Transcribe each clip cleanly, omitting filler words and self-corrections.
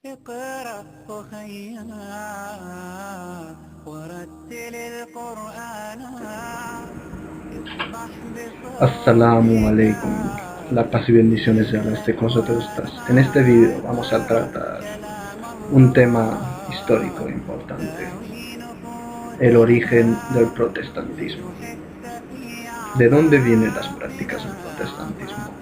اقرأ أخيا ورتل القرآن اصبح Assalamu بصاحبنا alaikum. La paz y bendiciones de Allah esté con nosotros. En este video vamos a tratar كلام un الله tema histórico importante, يحيي el نفوسنا origen del protestantismo. لتحس في ¿De dónde vienen las أعماقنا prácticas del protestantismo? من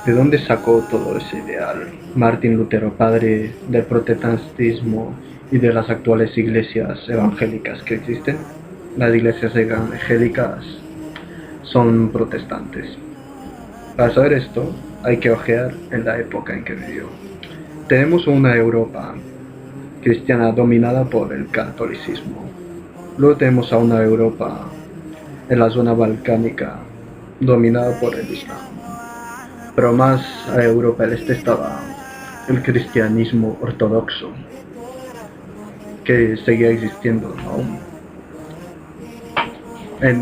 ¿De dónde الإيمان sacó todo ese ideal Martín Lutero, padre del protestantismo y de las actuales iglesias evangélicas que existen? Las iglesias evangélicas son protestantes. Para saber esto, hay que ojear en la época en que vivió. Tenemos una Europa cristiana dominada por el catolicismo. Luego tenemos a una Europa en la zona balcánica dominada por el Islam. Pero más a Europa del Este estaba el cristianismo ortodoxo, que seguía existiendo aún.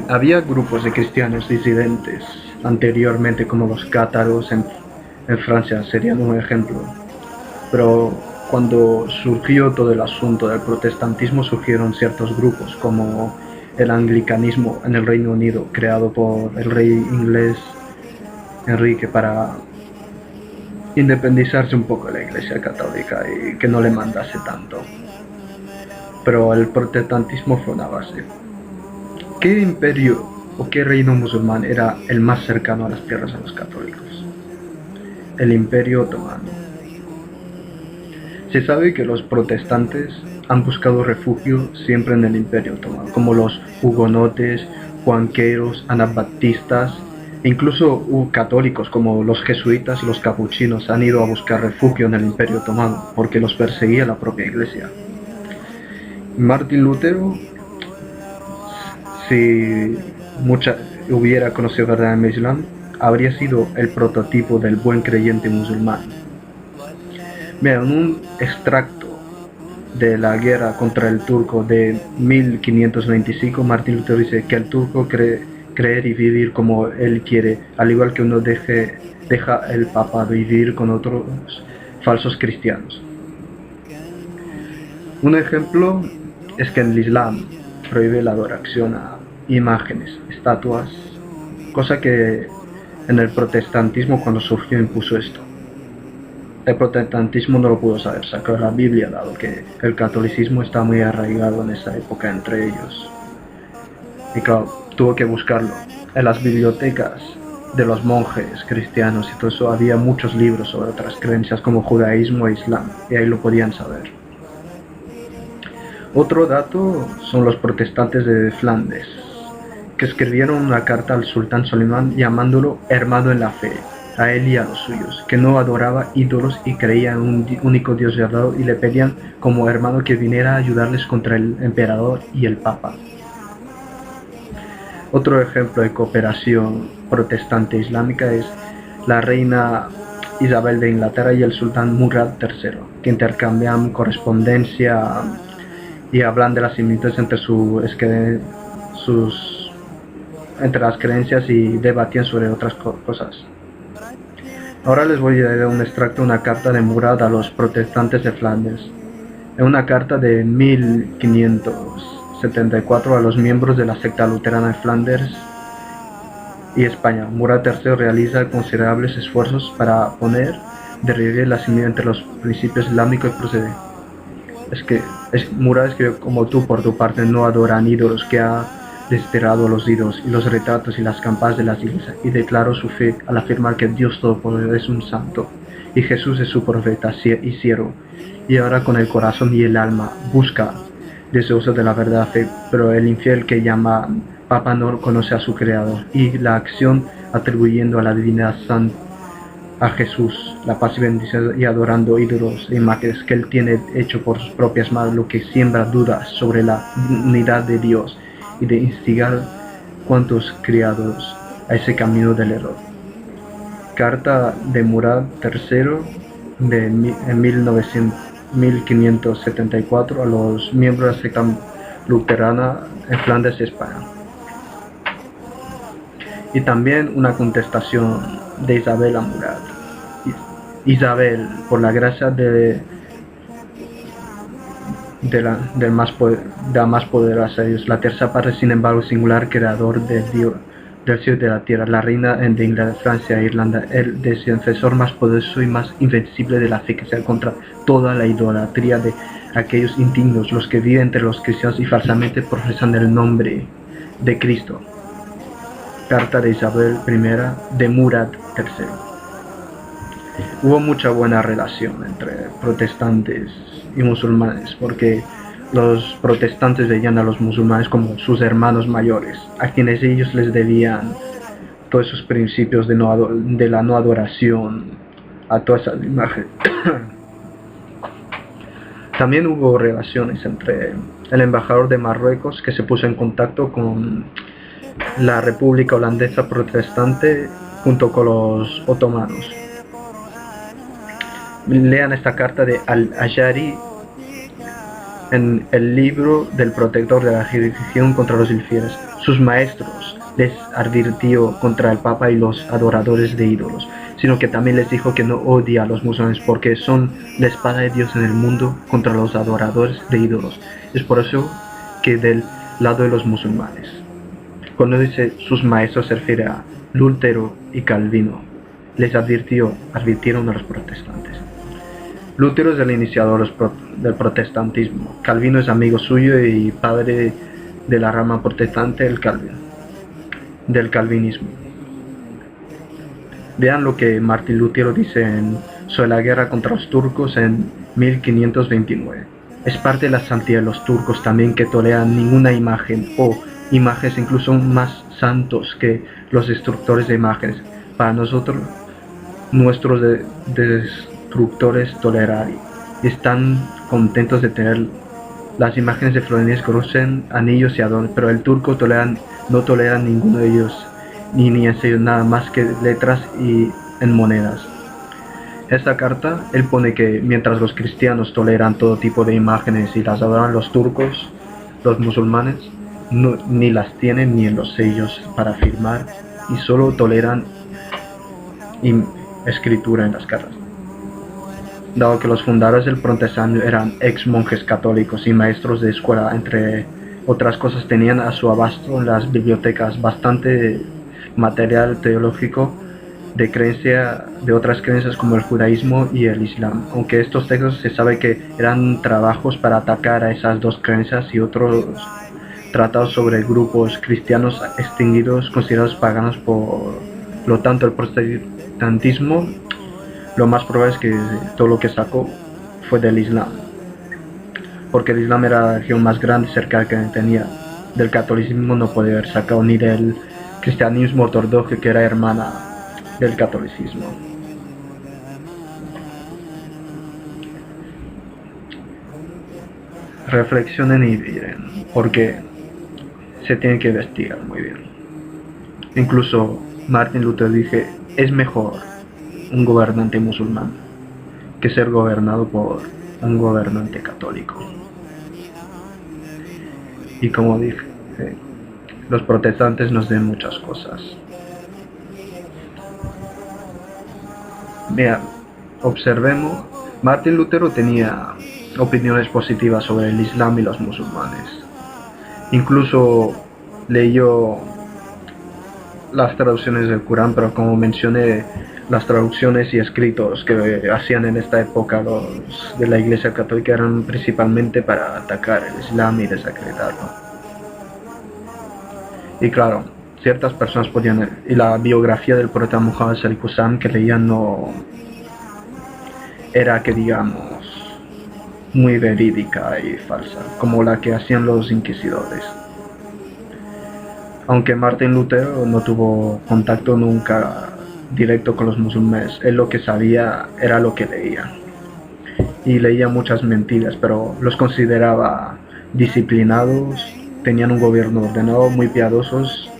Había grupos de cristianos disidentes anteriormente, como los cátaros en Francia serían un ejemplo. Pero cuando surgió todo el asunto del protestantismo, surgieron ciertos grupos como el anglicanismo en el Reino Unido, creado por el rey inglés Enrique para independizarse un poco de la Iglesia Católica y que no le mandase tanto. Pero el protestantismo fue una base. ¿Qué imperio o qué reino musulmán era el más cercano a las tierras de los católicos? El Imperio Otomano. Se sabe que los protestantes han buscado refugio siempre en el Imperio Otomano, como los hugonotes, cuanqueros, anabaptistas, e incluso católicos como los jesuitas y los capuchinos han ido a buscar refugio en el Imperio Otomano porque los perseguía la propia Iglesia. Martín Lutero, si hubiera conocido verdaderamente el Islam, habría sido el prototipo del buen creyente musulmán. Vean, un extracto de la guerra contra el turco de 1525, Martín Lutero dice que el turco creer y vivir como él quiere, al igual que uno deja el papa vivir con otros falsos cristianos. Un ejemplo es que en el Islam prohíbe la adoración a imágenes, estatuas, cosa que en el protestantismo cuando surgió impuso esto. El protestantismo no lo pudo saber, sacó la Biblia, dado que el catolicismo está muy arraigado en esa época entre ellos. Y claro, tuvo que buscarlo. En las bibliotecas de los monjes cristianos y todo eso había muchos libros sobre otras creencias como judaísmo e islam, y ahí lo podían saber. Otro dato son los protestantes de Flandes, que escribieron una carta al sultán Solimán llamándolo hermano en la fe, a él y a los suyos, que no adoraba ídolos y creía en un único Dios verdadero, y le pedían como hermano que viniera a ayudarles contra el emperador y el papa. Otro ejemplo de cooperación protestante islámica es la reina Isabel de Inglaterra y el sultán Murad III, que intercambian correspondencia y hablan de las similitudes entre las creencias y debatían sobre otras cosas. Ahora les voy a leer un extracto de una carta de Murad a los protestantes de Flandes. En una carta de 1574 a los miembros de la secta luterana de Flandes y España, Murad III realiza considerables esfuerzos para poner de relieve la similitud entre los principios islámicos y procede. Murad escribió: como tú por tu parte no adoran ídolos, que ha desterrado los ídolos y los retratos y las campanas de las iglesias, y declaró su fe al afirmar que Dios Todopoderoso es un santo y Jesús es su profeta y siervo, y ahora con el corazón y el alma busca deseoso de la verdad fe, pero el infiel que llama Papa no conoce a su creador, y la acción atribuyendo a la divinidad santa a Jesús, la paz y bendición, y adorando ídolos e imágenes que él tiene hecho por sus propias manos, lo que siembra dudas sobre la unidad de Dios y de instigar cuantos criados a ese camino del error. Carta de Murad III en 1574 a los miembros de la secta luterana en Flandes, España. Y también una contestación de Isabel a Murad. Isabel, por la gracia de la más poderosa Dios, la tercera parte, sin embargo, singular creador del cielo y de la tierra, la reina de Inglaterra, Francia e Irlanda, el defensor más poderoso y más invencible de la fe, que sea contra toda la idolatría de aquellos indignos, los que viven entre los cristianos y falsamente profesan el nombre de Cristo. Carta de Isabel I de Murad III. Hubo mucha buena relación entre protestantes y musulmanes, porque los protestantes veían a los musulmanes como sus hermanos mayores, a quienes ellos les debían todos esos principios de la no adoración a todas esas imágenes. También hubo relaciones entre el embajador de Marruecos, que se puso en contacto con la República Holandesa Protestante junto con los otomanos. Lean esta carta de Al-Ajari en el libro del protector de la jurisdicción contra los infieles. Sus maestros les advirtió contra el Papa y los adoradores de ídolos, sino que también les dijo que no odia a los musulmanes, porque son la espada de Dios en el mundo contra los adoradores de ídolos. Es por eso que del lado de los musulmanes. Cuando dice sus maestros, se refiere a Lutero y Calvino. Les advirtieron a los protestantes. Lutero es el iniciador del protestantismo. Calvino es amigo suyo y padre de la rama protestante del calvinismo. Vean lo que Martín Lutero dice sobre la guerra contra los turcos en 1529. Es parte de la santidad de los turcos también que toleran ninguna imagen o imágenes incluso más santos que los destructores de imágenes. Para nosotros, nuestros destructores toleran y están contentos de tener las imágenes de florines que usen anillos y adornos, pero el turco no tolera ninguno de ellos, ni en serio nada más que letras y en monedas. Esta carta, él pone que mientras los cristianos toleran todo tipo de imágenes y las adoran, los turcos, los musulmanes, ni las tienen ni en los sellos para firmar y solo toleran escritura en las cartas. Dado que los fundadores del protestantismo eran ex monjes católicos y maestros de escuela, entre otras cosas, tenían a su abasto en las bibliotecas bastante material teológico de otras creencias como el judaísmo y el islam, aunque estos textos se sabe que eran trabajos para atacar a esas dos creencias y otros tratados sobre grupos cristianos extinguidos considerados paganos. Por lo tanto, el protestantismo, lo más probable es que todo lo que sacó fue del islam, porque el islam era la religión más grande cerca que tenía. Del catolicismo no podía haber sacado, ni del cristianismo ortodoxo, que era hermana del catolicismo. Reflexionen y miren, porque se tiene que investigar muy bien. Incluso Martin Luther dije, es mejor un gobernante musulmán que ser gobernado por un gobernante católico. Y como dije, los protestantes nos den muchas cosas. Vean, observemos, Martín Lutero tenía opiniones positivas sobre el Islam y los musulmanes. Incluso leyó las traducciones del Corán, pero como mencioné, las traducciones y escritos que hacían en esta época los de la Iglesia Católica eran principalmente para atacar el Islam y desacreditarlo. Y claro, ciertas personas podían, y la biografía del profeta Muhammad sallallahu alaihi wasallam que leían no era, que digamos, muy verídica y falsa, como la que hacían los inquisidores. Aunque Martín Lutero no tuvo contacto nunca directo con los musulmanes, él lo que sabía era lo que leía. Y leía muchas mentiras, pero los consideraba disciplinados, tenían un gobierno ordenado, muy piadosos,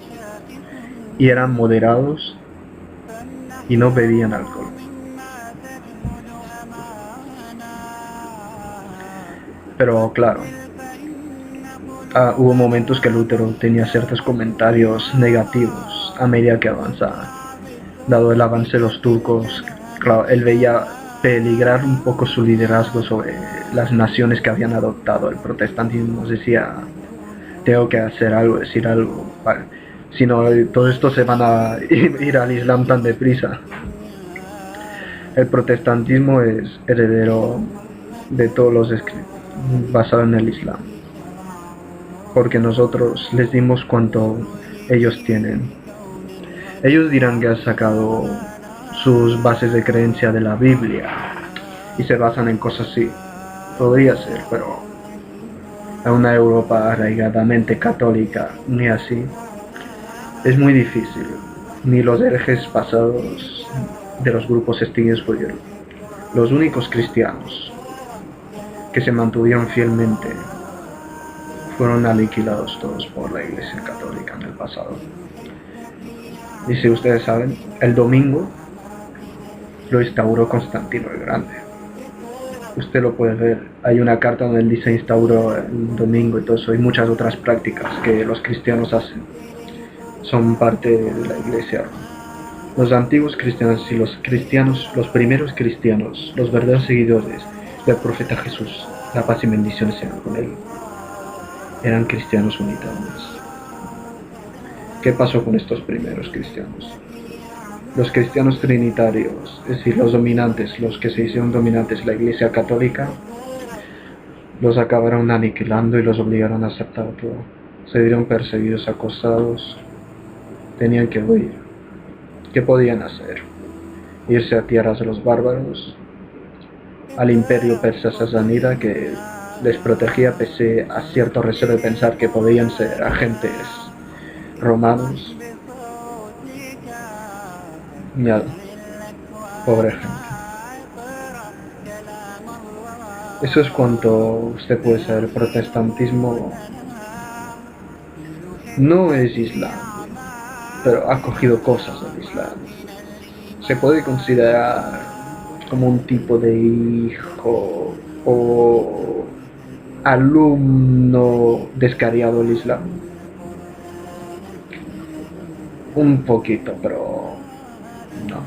y eran moderados y no bebían alcohol. Pero claro, hubo momentos que Lutero tenía ciertos comentarios negativos a medida que avanzaba, dado el avance de los turcos Claro, él veía peligrar un poco su liderazgo sobre las naciones que habían adoptado el protestantismo. Decía, tengo que hacer algo, decir algo, vale. Si no, todo esto se van a ir al Islam tan deprisa. El protestantismo es heredero de todos los escritos basado en el Islam, porque nosotros les dimos cuanto ellos tienen. Ellos dirán que han sacado sus bases de creencia de la Biblia y se basan en cosas así. Podría ser, pero a una Europa arraigadamente católica ni así es muy difícil. Ni los herejes pasados de los grupos extinguidos pudieron. Los únicos cristianos que se mantuvieron fielmente fueron aniquilados todos por la Iglesia Católica en el pasado. Y si ustedes saben, el domingo lo instauró Constantino el Grande. Usted lo puede ver, hay una carta donde él dice instauró el domingo y todo eso, y muchas otras prácticas que los cristianos hacen. Son parte de la Iglesia. Los antiguos cristianos y los cristianos, los primeros cristianos, los verdaderos seguidores del profeta Jesús, la paz y bendiciones sean con él, eran cristianos unitarios. ¿Qué pasó con estos primeros cristianos? Los cristianos trinitarios, es decir, los dominantes, los que se hicieron dominantes, la Iglesia Católica, los acabaron aniquilando y los obligaron a aceptar todo. Se vieron perseguidos, acosados, tenían que huir. ¿Qué podían hacer? Irse a tierras de los bárbaros, al imperio persa sasánida que les protegía pese a cierto recelo de pensar que podían ser agentes romanos. Ya, pobre gente. Eso es cuanto usted puede saber. El protestantismo no es Islam, pero ha cogido cosas del Islam. Se puede considerar como un tipo de hijo o alumno descariado del Islam. Un poquito, pero no.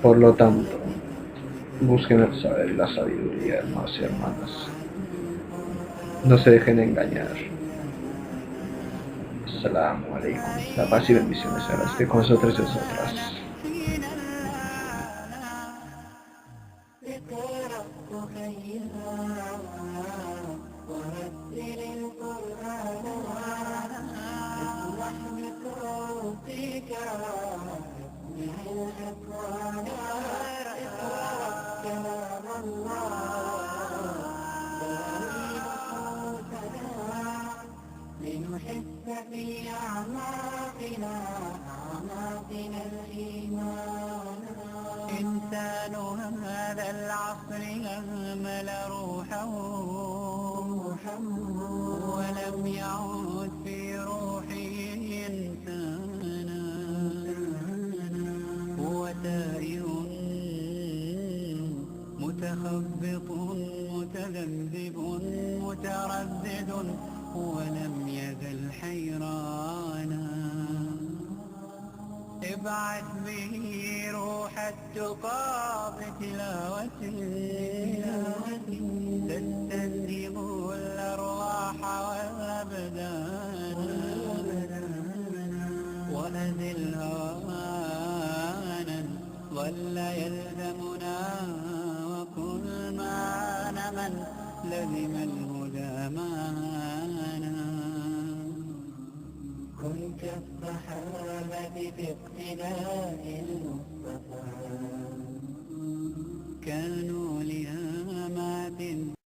Por lo tanto, busquen el saber y la sabiduría, hermanos y hermanas. No se dejen engañar. Assalamu alaikum. La paz y bendiciones ahora esté con nosotros y vosotras. لنحس في أعماقنا الإيمان. إنسان هذا العصر أهمل روحه ولم يعد في روحه إنسانا. هو تائه متخبط متذبذب متردد ولم يزل حيرانا. ابعث به روح التقى بتلاوته تستنجم الأرواح والأبدان. وأزل هوانا ظل يلزمنا وكل ما من لزم الهدى معنا. كن كالصحابة في اقتداء المصطفى